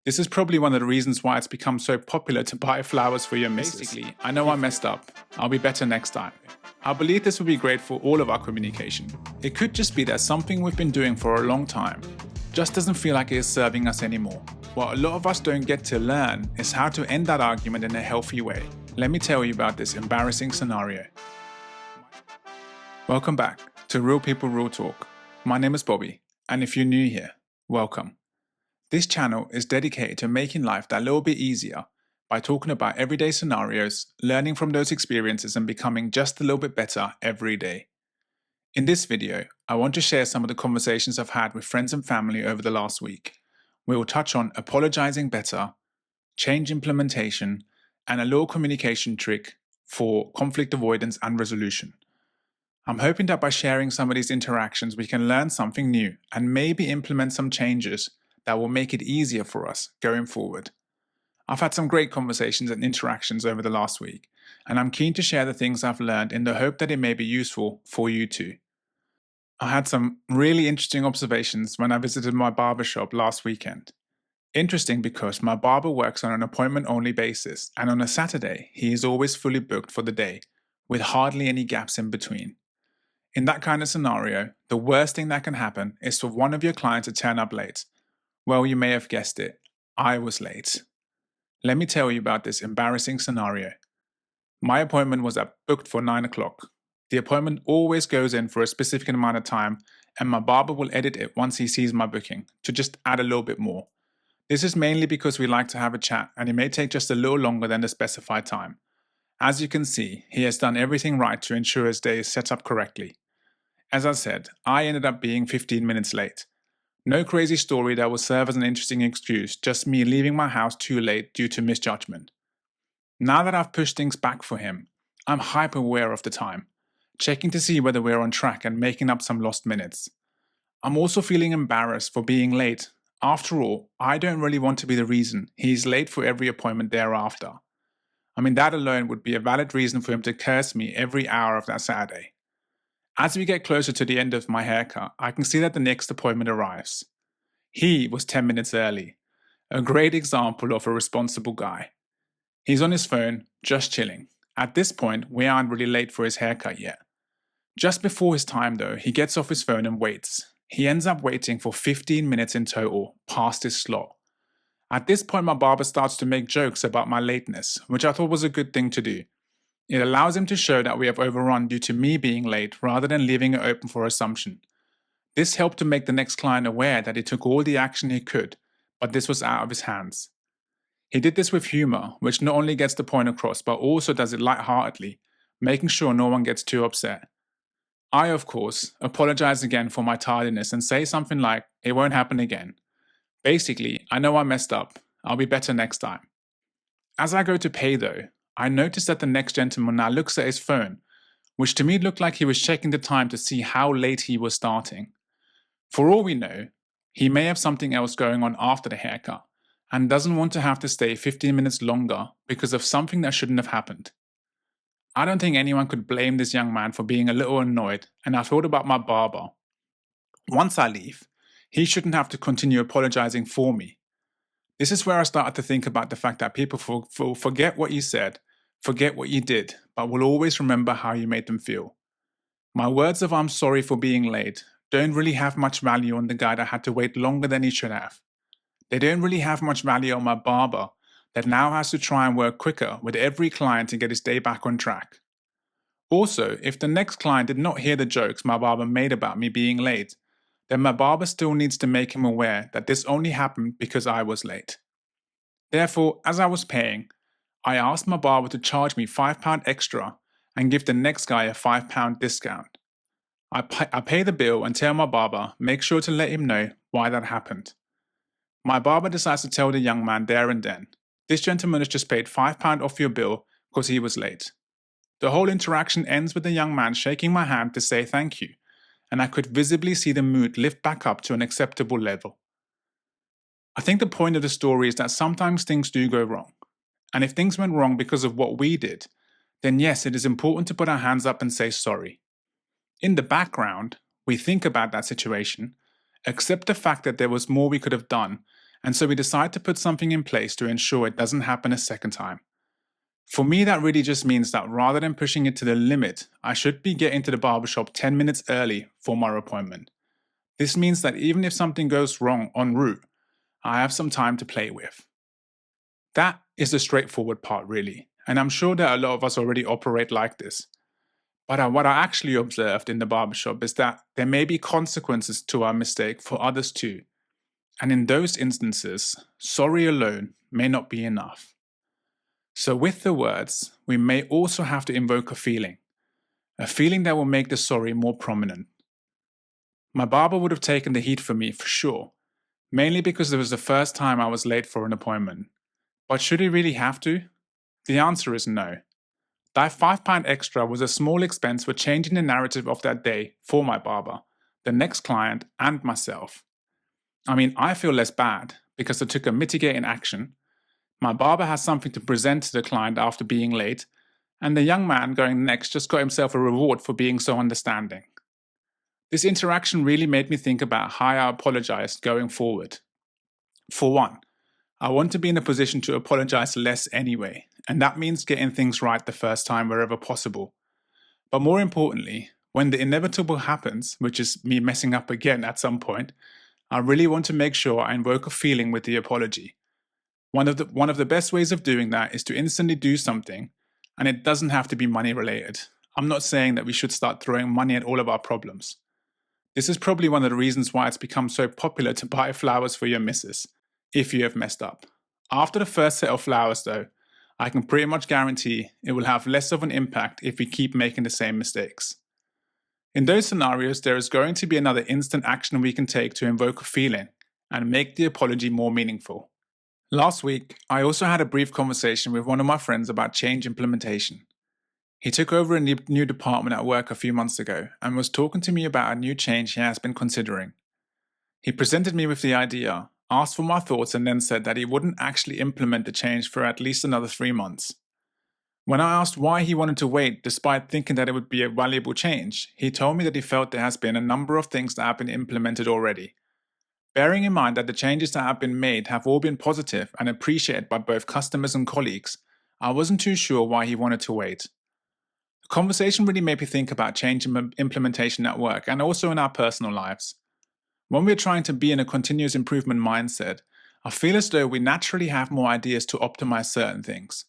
This is probably one of the reasons why it's become so popular to buy flowers for your missus. Basically, I know I messed up. I'll be better next time. I believe this would be great for all of our communication. It could just be that something we've been doing for a long time just doesn't feel like it is serving us anymore. What a lot of us don't get to learn is how to end that argument in a healthy way. Let me tell you about this embarrassing scenario. Welcome back to Real People Real Talk. My name is Bobby, and if you're new here, welcome. This channel is dedicated to making life that little bit easier by talking about everyday scenarios, learning from those experiences and becoming just a little bit better every day. In this video, I want to share some of the conversations I've had with friends and family over the last week. We will touch on apologizing better, change implementation, and a little communication trick for conflict avoidance and resolution. I'm hoping that by sharing some of these interactions, we can learn something new and maybe implement some changes that will make it easier for us going forward. I've had some great conversations and interactions over the last week, and I'm keen to share the things I've learned in the hope that it may be useful for you too. I had some really interesting observations when I visited my barbershop last weekend. Interesting because my barber works on an appointment-only basis, and on a Saturday, he is always fully booked for the day, with hardly any gaps in between. In that kind of scenario, the worst thing that can happen is for one of your clients to turn up late. Well, you may have guessed it, I was late. Let me tell you about this embarrassing scenario. My appointment was booked for 9 o'clock. The appointment always goes in for a specific amount of time, and my barber will edit it once he sees my booking to just add a little bit more. This is mainly because we like to have a chat, and it may take just a little longer than the specified time. As you can see, he has done everything right to ensure his day is set up correctly. As I said, I ended up being 15 minutes late. No crazy story that will serve as an interesting excuse, just me leaving my house too late due to misjudgment. Now that I've pushed things back for him, I'm hyper aware of the time, checking to see whether we're on track and making up some lost minutes. I'm also feeling embarrassed for being late. After all, I don't really want to be the reason he's late for every appointment thereafter. I mean, that alone would be a valid reason for him to curse me every hour of that Saturday. As we get closer to the end of my haircut, I can see that the next appointment arrives. He was 10 minutes early. A great example of a responsible guy. He's on his phone, just chilling. At this point, we aren't really late for his haircut yet. Just before his time though, he gets off his phone and waits. He ends up waiting for 15 minutes in total, past his slot. At this point, my barber starts to make jokes about my lateness, which I thought was a good thing to do. It allows him to show that we have overrun due to me being late rather than leaving it open for assumption. This helped to make the next client aware that he took all the action he could, but this was out of his hands. He did this with humor, which not only gets the point across, but also does it lightheartedly, making sure no one gets too upset. I, of course, apologize again for my tardiness and say something like, "It won't happen again." Basically, I know I messed up. I'll be better next time. As I go to pay though, I notice that the next gentleman now looks at his phone, which to me looked like he was checking the time to see how late he was starting. For all we know, he may have something else going on after the haircut and doesn't want to have to stay 15 minutes longer because of something that shouldn't have happened. I don't think anyone could blame this young man for being a little annoyed, and I thought about my barber. Once I leave, he shouldn't have to continue apologizing for me. This is where I started to think about the fact that people forget what you said, forget what you did, but will always remember how you made them feel. My words of "I'm sorry for being late" don't really have much value on the guy that had to wait longer than he should have. They don't really have much value on my barber that now has to try and work quicker with every client to get his day back on track. Also, if the next client did not hear the jokes my barber made about me being late, then my barber still needs to make him aware that this only happened because I was late. Therefore, as I was paying, I asked my barber to charge me £5 extra and give the next guy a £5 discount. I pay the bill and tell my barber, make sure to let him know why that happened. My barber decides to tell the young man there and then, "This gentleman has just paid £5 off your bill because he was late." The whole interaction ends with the young man shaking my hand to say thank you, and I could visibly see the mood lift back up to an acceptable level. I think the point of the story is that sometimes things do go wrong. And if things went wrong because of what we did, then yes, it is important to put our hands up and say sorry. In the background, we think about that situation, accept the fact that there was more we could have done, And so we decide to put something in place to ensure it doesn't happen a second time. For me, that really just means that rather than pushing it to the limit, I should be getting to the barbershop 10 minutes early for my appointment. This means that even if something goes wrong en route, I have some time to play with. That is the straightforward part, really, and I'm sure that a lot of us already operate like this. But what I actually observed in the barbershop is that there may be consequences to our mistake for others too. And in those instances, sorry alone may not be enough. So with the words, we may also have to invoke a feeling that will make the sorry more prominent. My barber would have taken the heat for me for sure, mainly because it was the first time I was late for an appointment. But should he really have to? The answer is no. That £5 extra was a small expense for changing the narrative of that day for my barber, the next client, and myself. I mean, I feel less bad because I took a mitigating action. My barber has something to present to the client after being late, and the young man going next just got himself a reward for being so understanding. This interaction really made me think about how I apologize going forward. For one, I want to be in a position to apologize less anyway, and that means getting things right the first time wherever possible. But more importantly, when the inevitable happens, which is me messing up again at some point, I really want to make sure I invoke a feeling with the apology. One of the best ways of doing that is to instantly do something, and it doesn't have to be money related. I'm not saying that we should start throwing money at all of our problems. This is probably one of the reasons why it's become so popular to buy flowers for your missus, if you have messed up. After the first set of flowers though, I can pretty much guarantee it will have less of an impact if we keep making the same mistakes. In those scenarios, there is going to be another instant action we can take to invoke a feeling and make the apology more meaningful. Last week, I also had a brief conversation with one of my friends about change implementation. He took over a new department at work a few months ago and was talking to me about a new change he has been considering. He presented me with the idea, asked for my thoughts, and then said that he wouldn't actually implement the change for at least another 3 months. When I asked why he wanted to wait despite thinking that it would be a valuable change, he told me that he felt there has been a number of things that have been implemented already. Bearing in mind that the changes that have been made have all been positive and appreciated by both customers and colleagues, I wasn't too sure why he wanted to wait. The conversation really made me think about change implementation at work and also in our personal lives. When we're trying to be in a continuous improvement mindset, I feel as though we naturally have more ideas to optimize certain things,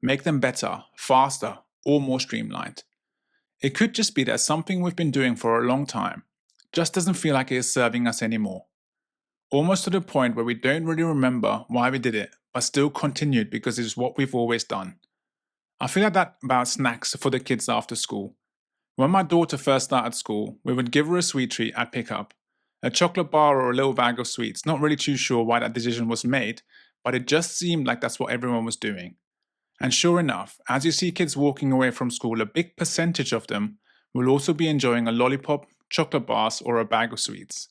make them better, faster, or more streamlined. It could just be that something we've been doing for a long time just doesn't feel like it is serving us anymore. Almost to the point where we don't really remember why we did it, but still continued because it is what we've always done. I feel like that about snacks for the kids after school. When my daughter first started school, we would give her a sweet treat at pickup. A chocolate bar or a little bag of sweets, not really too sure why that decision was made, but it just seemed like that's what everyone was doing. And sure enough, as you see kids walking away from school, a big percentage of them will also be enjoying a lollipop, chocolate bars, or a bag of sweets.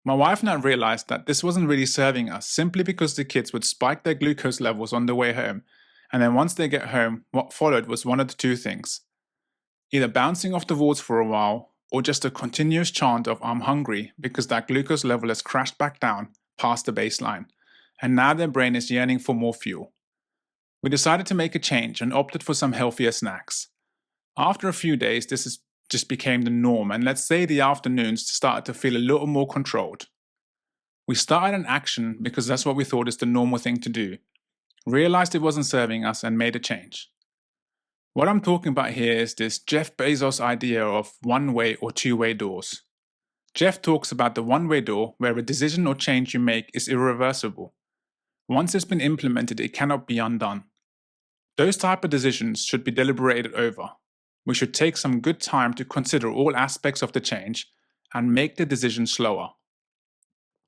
My wife now realized that this wasn't really serving us simply because the kids would spike their glucose levels on the way home, and then once they get home, what followed was one of the two things. Either bouncing off the walls for a while, or just a continuous chant of "I'm hungry" because that glucose level has crashed back down past the baseline, and now their brain is yearning for more fuel. We decided to make a change and opted for some healthier snacks. After a few days, just became the norm, and let's say the afternoons started to feel a little more controlled. We started an action because that's what we thought is the normal thing to do, realized it wasn't serving us, and made a change. What I'm talking about here is this Jeff Bezos idea of one-way or two-way doors. Jeff talks about the one-way door where a decision or change you make is irreversible. Once it's been implemented, it cannot be undone. Those type of decisions should be deliberated over. We should take some good time to consider all aspects of the change and make the decision slower.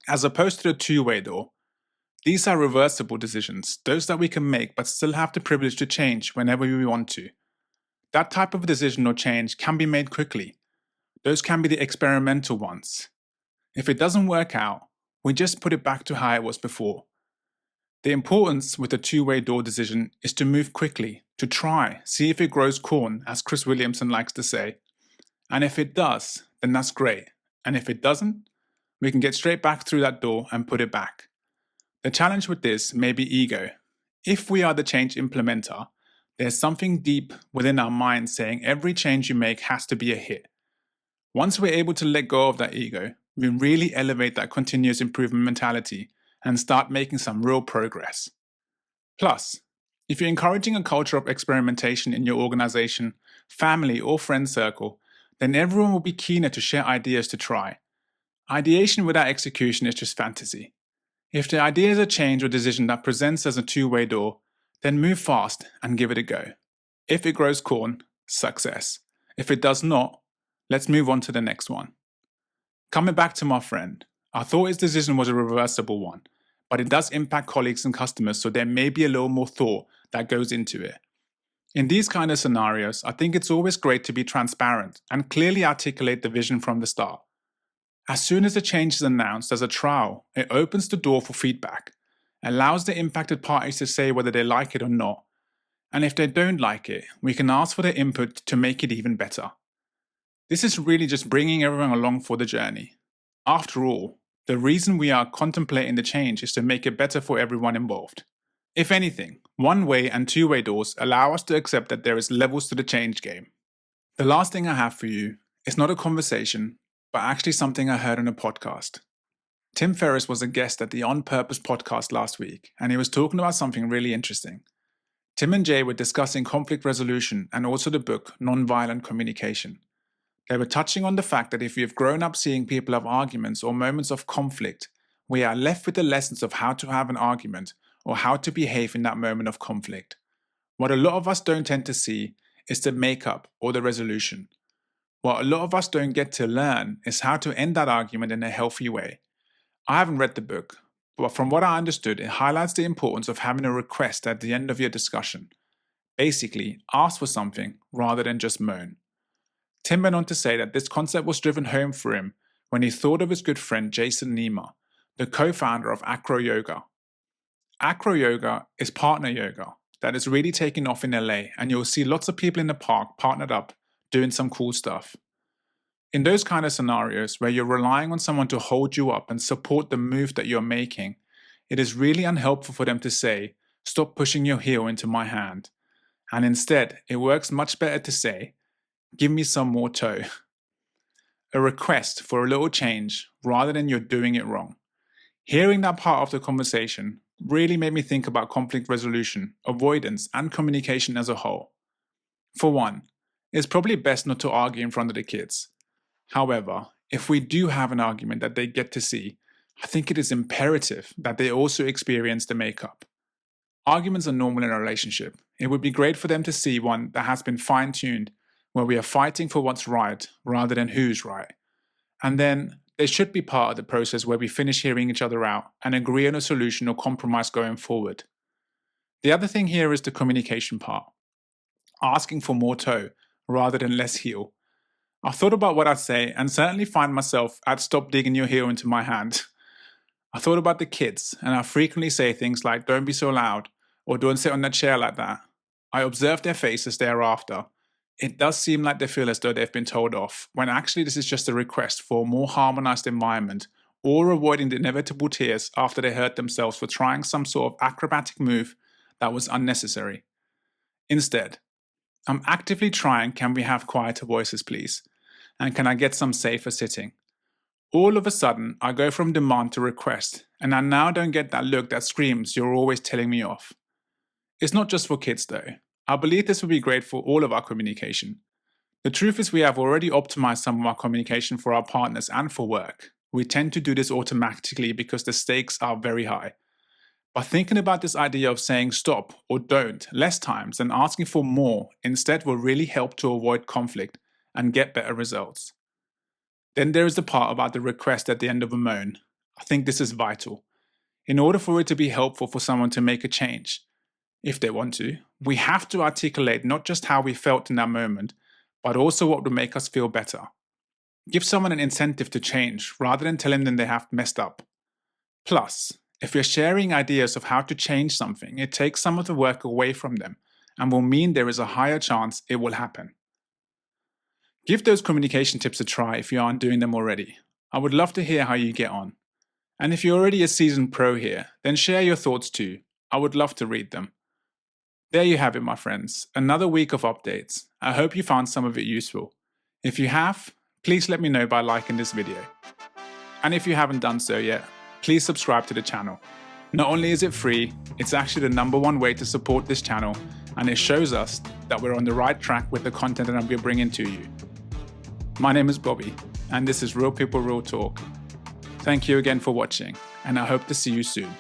As opposed to the two-way door, these are reversible decisions, those that we can make but still have the privilege to change whenever we want to. That type of decision or change can be made quickly. Those can be the experimental ones. If it doesn't work out, we just put it back to how it was before. The importance with a two-way door decision is to move quickly, to try, see if it grows corn, as Chris Williamson likes to say. And if it does, then that's great. And if it doesn't, we can get straight back through that door and put it back. The challenge with this may be ego. If we are the change implementer, there's something deep within our mind saying every change you make has to be a hit. Once we're able to let go of that ego, we really elevate that continuous improvement mentality and start making some real progress. Plus, if you're encouraging a culture of experimentation in your organization, family, or friend circle, then everyone will be keener to share ideas to try. Ideation without execution is just fantasy. If the idea is a change or decision that presents as a two-way door, then move fast and give it a go. If it grows corn, success. If it does not, let's move on to the next one. Coming back to my friend, I thought his decision was a reversible one, but it does impact colleagues and customers, so there may be a little more thought that goes into it. In these kind of scenarios, I think it's always great to be transparent and clearly articulate the vision from the start. As soon as the change is announced as a trial, it opens the door for feedback, allows the impacted parties to say whether they like it or not, and if they don't like it, we can ask for their input to make it even better. This is really just bringing everyone along for the journey. After all, the reason we are contemplating the change is to make it better for everyone involved. If anything, one-way and two-way doors allow us to accept that there is levels to the change game. The last thing I have for you is not a conversation, but actually something I heard on a podcast. Tim Ferriss was a guest at the On Purpose podcast last week, and he was talking about something really interesting. Tim and Jay were discussing conflict resolution and also the book Nonviolent Communication. They were touching on the fact that if we have grown up seeing people have arguments or moments of conflict, we are left with the lessons of how to have an argument or how to behave in that moment of conflict. What a lot of us don't tend to see is the makeup or the resolution. What a lot of us don't get to learn is how to end that argument in a healthy way. I haven't read the book, but from what I understood, it highlights the importance of having a request at the end of your discussion. Basically, ask for something rather than just moan. Tim went on to say that this concept was driven home for him when he thought of his good friend Jason Nema, the co-founder of Acro Yoga. Acro Yoga is partner yoga that is really taking off in LA, and you'll see lots of people in the park partnered up doing some cool stuff. In those kind of scenarios where you're relying on someone to hold you up and support the move that you're making, it is really unhelpful for them to say, "Stop pushing your heel into my hand." And instead, it works much better to say, "Give me some more toe." A request for a little change rather than you're doing it wrong. Hearing that part of the conversation really made me think about conflict resolution, avoidance, and communication as a whole. For one, it's probably best not to argue in front of the kids. However, if we do have an argument that they get to see, I think it is imperative that they also experience the makeup. Arguments are normal in a relationship. It would be great for them to see one that has been fine-tuned, where we are fighting for what's right rather than who's right. And then they should be part of the process where we finish hearing each other out and agree on a solution or compromise going forward. The other thing here is the communication part. Asking for more toe rather than less heel. I thought about what I'd say and certainly find myself at "Stop digging your heel into my hand." I thought about the kids, and I frequently say things like "Don't be so loud" or "Don't sit on that chair like that." I observe their faces thereafter. It does seem like they feel as though they've been told off, when actually this is just a request for a more harmonized environment or avoiding the inevitable tears after they hurt themselves for trying some sort of acrobatic move that was unnecessary. Instead, I'm actively trying, "Can we have quieter voices, please? And can I get some safer sitting?" All of a sudden, I go from demand to request, and I now don't get that look that screams, "You're always telling me off." It's not just for kids though. I believe this would be great for all of our communication. The truth is we have already optimized some of our communication for our partners and for work. We tend to do this automatically because the stakes are very high. By thinking about this idea of saying stop or don't less times and asking for more instead will really help to avoid conflict and get better results. Then there is the part about the request at the end of a moan. I think this is vital. In order for it to be helpful for someone to make a change, if they want to, we have to articulate not just how we felt in that moment, but also what would make us feel better. Give someone an incentive to change rather than telling them they have messed up. Plus, if you're sharing ideas of how to change something, it takes some of the work away from them and will mean there is a higher chance it will happen. Give those communication tips a try if you aren't doing them already. I would love to hear how you get on. And if you're already a seasoned pro here, then share your thoughts too. I would love to read them. There you have it, my friends. Another week of updates. I hope you found some of it useful. If you have, please let me know by liking this video. And if you haven't done so yet, please subscribe to the channel. Not only is it free, it's actually the #1 way to support this channel, and it shows us that we're on the right track with the content that we're bringing to you. My name is Bobby, and this is Real People, Real Talk. Thank you again for watching, and I hope to see you soon.